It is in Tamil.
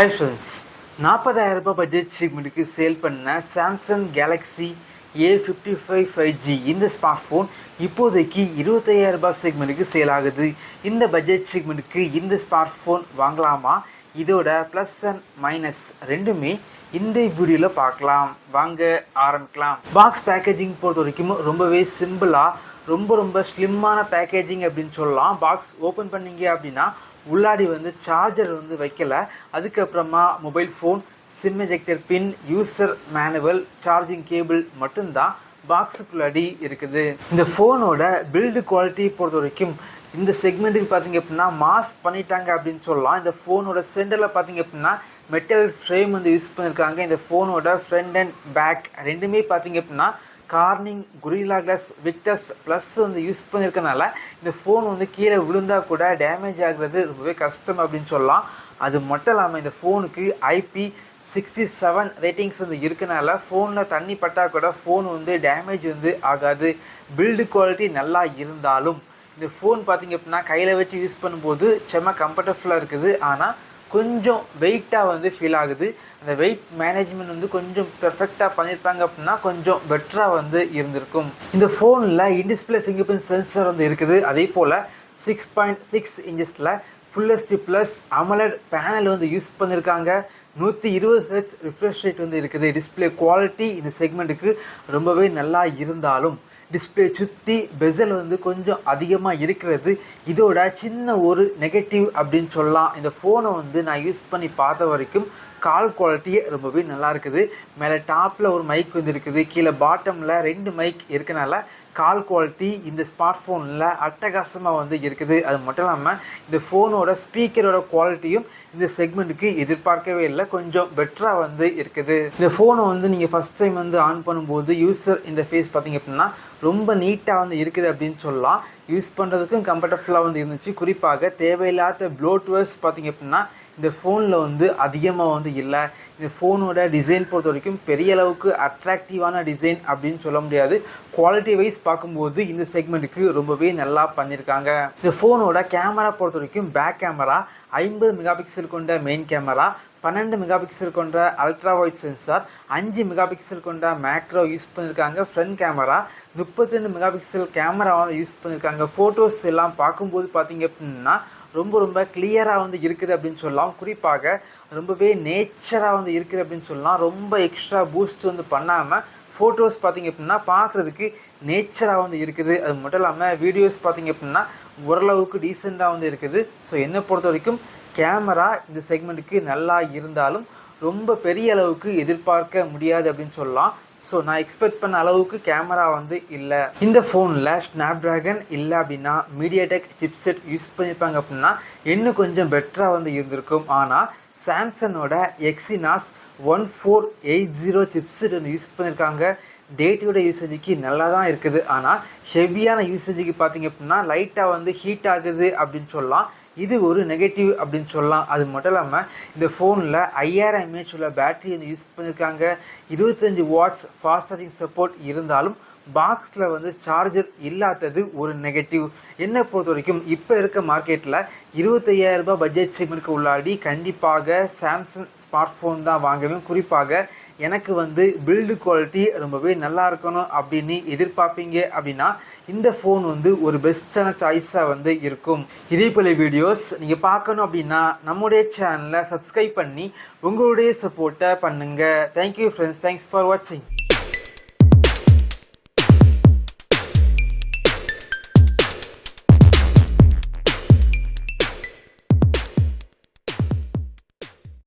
ஹாய் ஃப்ரெண்ட்ஸ், 40,000 ரூபாய் பட்ஜெட் செக்மெண்ட்டுக்கு சேல் பண்ண சாம்சங் கேலக்ஸி A55 5G இந்த ஸ்மார்ட் ஃபோன் இப்போதைக்கு 25,000 ரூபாய் செக்மெண்ட்டுக்கு சேல் ஆகுது. இந்த பட்ஜெட் செக்மெண்ட்டுக்கு இந்த ஸ்மார்ட் ஃபோன் வாங்கலாமா? இதோட ப்ளஸ் அண்ட் மைனஸ் ரெண்டுமே இந்த வீடியோவில் பார்க்கலாம். வாங்க ஆரம்பிக்கலாம். பாக்ஸ் பேக்கேஜிங் பொறுத்த வரைக்கும் ரொம்பவே சிம்பிளாக ரொம்ப ஸ்லிம்மான பேக்கேஜிங் அப்படின்னு சொல்லலாம். பாக்ஸ் ஓப்பன் பண்ணிங்க அப்படின்னா உள்ளாடி சார்ஜர் வைக்கல. அதுக்கப்புறமா மொபைல் ஃபோன், சிம் எஜெக்டர் பின், யூசர் மேனுவல், சார்ஜிங் கேபிள் மட்டும்தான் பாக்ஸுக்குள்ளாடி இருக்குது. இந்த ஃபோனோட பில்டு குவாலிட்டி பொறுத்த வரைக்கும் இந்த செக்மெண்ட்டுக்கு பார்த்தீங்க அப்படின்னா மாஸ் பண்ணிட்டாங்க அப்படின்னு சொல்லலாம். இந்த ஃபோனோட சென்டரில் பார்த்தீங்க அப்படின்னா மெட்டல் ஃப்ரேம் யூஸ் பண்ணியிருக்காங்க. இந்த ஃபோனோட ஃப்ரண்ட் அண்ட் பேக் ரெண்டுமே பார்த்தீங்க அப்படின்னா Corning, gorilla glass, Victus plus use பண்ணியிருக்கனால இந்த ஃபோன் கீழே விழுந்தால் கூட டேமேஜ் ஆகுறது ரொம்பவே கஷ்டம் அப்படின்னு சொல்லலாம். அது மட்டும் இல்லாமல் இந்த ஃபோனுக்கு IP67 ரேட்டிங்ஸ் இருக்கனால ஃபோனில் தண்ணி பட்டால் கூட ஃபோன் டேமேஜ் ஆகாது. பில்டு குவாலிட்டி நல்லா இருந்தாலும் இந்த ஃபோன் பார்த்திங்க அப்படின்னா கையில் வச்சு யூஸ் பண்ணும்போது செம்ம கம்ஃபர்டபுளாக இருக்குது. ஆனால் கொஞ்சம் வெயிட்டாக ஃபீல் ஆகுது. அந்த வெயிட் மேனேஜ்மெண்ட் கொஞ்சம் பெர்ஃபெக்டாக பண்ணியிருப்பாங்க அப்படின்னா கொஞ்சம் பெட்டராக இருந்திருக்கும். இந்த ஃபோனில் இன்டிஸ்பிளே ஃபிங்கர் பிரிண்ட் சென்சர் இருக்குது. அதே போல் 6.6 இன்ச்சஸில் full HD plus AMOLED panel use பண்ணியிருக்காங்க. 120 Hz ரிஃப்ரெஷ் ரேட் இருக்குது. டிஸ்பிளே குவாலிட்டி இந்த செக்மெண்ட்டுக்கு ரொம்பவே நல்லா இருந்தாலும் டிஸ்பிளே சுற்றி பெசல் கொஞ்சம் அதிகமாக இருக்கிறது இதோட சின்ன ஒரு நெகட்டிவ் அப்படின்னு சொல்லலாம். இந்த ஃபோனை நான் யூஸ் பண்ணி பார்த்த வரைக்கும் கால் குவாலிட்டியே ரொம்பவே நல்லா இருக்குது. மேலே டாப்பில் ஒரு மைக் இருக்குது, கீழே பாட்டமில் 2 மைக் இருக்கனால கால் குவாலிட்டி இந்த ஸ்மார்ட் ஃபோனில் அட்டகாசமாக இருக்குது. அது மட்டும் இல்லாமல் இந்த ஃபோனோட ஸ்பீக்கரோட குவாலிட்டியும் இந்த செக்மெண்ட்டுக்கு எதிர்பார்க்கவே இல்லை, கொஞ்சம் பெட்டராக இருக்குது. இந்த ஃபோனை நீங்கள் ஃபஸ்ட் டைம் ஆன் பண்ணும்போது யூசர் இன்டர்ஃபேஸ் பார்த்திங்க அப்படின்னா ரொம்ப நீட்டாக இருக்குது அப்படின்னு சொல்லலாம். யூஸ் பண்ணுறதுக்கும் கம்ஃபர்டபுளாக இருந்துச்சு. குறிப்பாக தேவையில்லாத ப்ளோட்வேர்ஸ் பார்த்திங்க அப்படின்னா இந்த ஃபோனில் அதிகமாக இல்லை. இந்த ஃபோனோட டிசைன் பொறுத்த வரைக்கும் பெரிய அளவுக்கு அட்ராக்டிவான டிசைன் அப்படின்னு சொல்ல முடியாது. குவாலிட்டி வைஸ் பார்க்கும்போது இந்த செக்மெண்ட்டுக்கு ரொம்பவே நல்லா பண்ணியிருக்காங்க. இந்த ஃபோனோட கேமரா பொறுத்த வரைக்கும் பேக் கேமரா 50 மெகா பிக்சல் கொண்ட மெயின் கேமரா, 12 மெகா பிக்சல் கொண்ட ultra wide sensor, 5 mega pixel கொண்ட மேக்ரோ யூஸ் பண்ணியிருக்காங்க. ஃப்ரண்ட் கேமரா 32 மெகா பிக்சல் கேமராவை யூஸ் பண்ணியிருக்காங்க. ஃபோட்டோஸ் எல்லாம் பார்க்கும்போது பார்த்திங்க அப்படின்னா ரொம்ப கிளியராக இருக்குது அப்படின்னு சொல்லலாம். குறிப்பாக ரொம்பவே நேச்சராக இருக்குது அப்படின்னு சொல்லலாம். ரொம்ப எக்ஸ்ட்ரா பூஸ்ட் பண்ணாமல் ஃபோட்டோஸ் பார்த்திங்க அப்படின்னா பார்க்குறதுக்கு நேச்சராக இருக்குது. அது மட்டும் இல்லாமல் வீடியோஸ் பார்த்திங்க அப்படின்னா ஓரளவுக்கு டீசெண்டாக இருக்குது. ஸோ என்னை பொறுத்த வரைக்கும் கேமரா இந்த செக்மெண்ட்டுக்கு நல்லா இருந்தாலும் ரொம்ப பெரிய அளவுக்கு எதிர்பார்க்க முடியாது அப்படின்னு சொல்லலாம். ஸோ நான் எக்ஸ்பெக்ட் பண்ண அளவுக்கு கேமரா இல்லை. இந்த ஃபோனில் ஸ்னாப்ட்ராகன் இல்லை அப்படின்னா மீடியாடெக் சிப்செட் யூஸ் பண்ணியிருப்பாங்க அப்படின்னா இன்னும் கொஞ்சம் பெட்டராக இருந்திருக்கும். ஆனால் சாம்சங்கோட எக்ஸினாஸ் 1480 சிப்செட் யூஸ் பண்ணியிருக்காங்க. டேட்டோட யூசேஜுக்கு நல்லா தான் இருக்குது. ஆனால் ஹெவியான யூசேஜுக்கு பார்த்திங்க அப்படின்னா லைட்டாக ஹீட் ஆகுது அப்படின்னு சொல்லலாம். இது ஒரு நெகட்டிவ் அப்படின்னு சொல்லலாம். அது மட்டும் இல்லாமல் இந்த ஃபோனில் 5000 mAh உள்ள பேட்டரி யூஸ் பண்ணியிருக்காங்க. 25 வாட்ஸ் ஃபாஸ்ட் சார்ஜிங் சப்போர்ட் இருந்தாலும் பாக்ஸில் சார்ஜர் இல்லாதது ஒரு நெகட்டிவ். என்னை பொறுத்த வரைக்கும் இப்போ இருக்க மார்க்கெட்டில் 25,000 ரூபாய் பட்ஜெட் செக்மெண்ட்டுக்கு உள்ளாடி கண்டிப்பாக சாம்சங் ஸ்மார்ட் ஃபோன் தான் வாங்குவேன். குறிப்பாக எனக்கு பில்டு குவாலிட்டி ரொம்பவே நல்லா இருக்கணும் அப்படின்னு எதிர்பார்ப்பீங்க அப்படின்னா இந்த ஃபோன் ஒரு பெஸ்ட்டான சாய்ஸாக இருக்கும். இதே போல வீடியோஸ் நீங்கள் பார்க்கணும் அப்படின்னா நம்முடைய சேனலை சப்ஸ்கிரைப் பண்ணி உங்களுடைய சப்போர்ட்டை பண்ணுங்கள். தேங்க்யூ ஃப்ரெண்ட்ஸ், தேங்க்ஸ் ஃபார் வாட்சிங்.